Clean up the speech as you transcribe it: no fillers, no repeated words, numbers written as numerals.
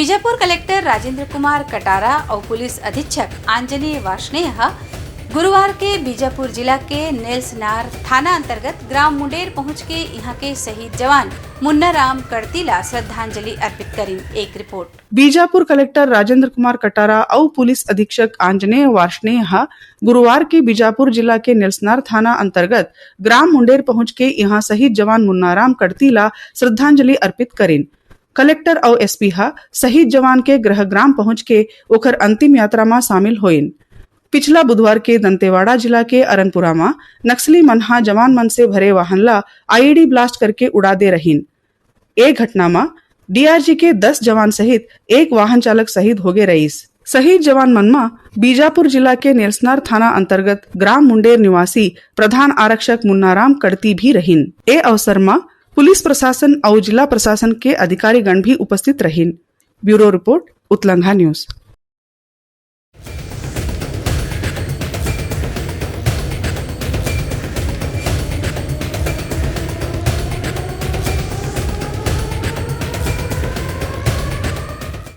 Bijapur collector Rajendra Kumar Katara और police अधीक्षक आंजनेय वार्ष्णेय गुरुवार के बीजापुर जिला के नेल्सनार थाना अंतर्गत ग्राम मुंडेर पहुंच के यहाँ के शहीद जवान मुन्ना राम कड़तीला श्रद्धांजलि अर्पित करी। एक रिपोर्ट। बीजापुर कलेक्टर राजेंद्र कुमार कटारा और पुलिस अधीक्षक आंजनेय वार्ष्णेय गुरुवार के बीजापुर जिला के नेल्सनार थाना अंतर्गत ग्राम मुंडेर पहुंच के यहाँ शहीद जवान मुन्ना राम कड़तीला श्रद्धांजलि अर्पित करीन। कलेक्टर और एसपी शहीद जवान के गृह ग्राम पहुंच के ओखर अंतिम यात्रा में शामिल होइन। पिछला बुधवार के दंतेवाड़ा जिला के अरनपुरा में नक्सली मनहा जवान मन से भरे वाहन ला आईईडी ब्लास्ट करके उड़ा दे रहीन। एक घटना में डीआरजी के 10 जवान सहित एक वाहन चालक शहीद हो गए रईस। शहीद जवान मन में बीजापुर जिला के नेल्सनार थाना अंतर्गत ग्राम मुंडेर निवासी प्रधान आरक्षक मुन्ना राम कड़ती भी रहीन। ए अवसर में पुलिस प्रशासन और जिला प्रशासन के अधिकारी गण भी उपस्थित रहीन। ब्यूरो रिपोर्ट, उत्लंघा न्यूज।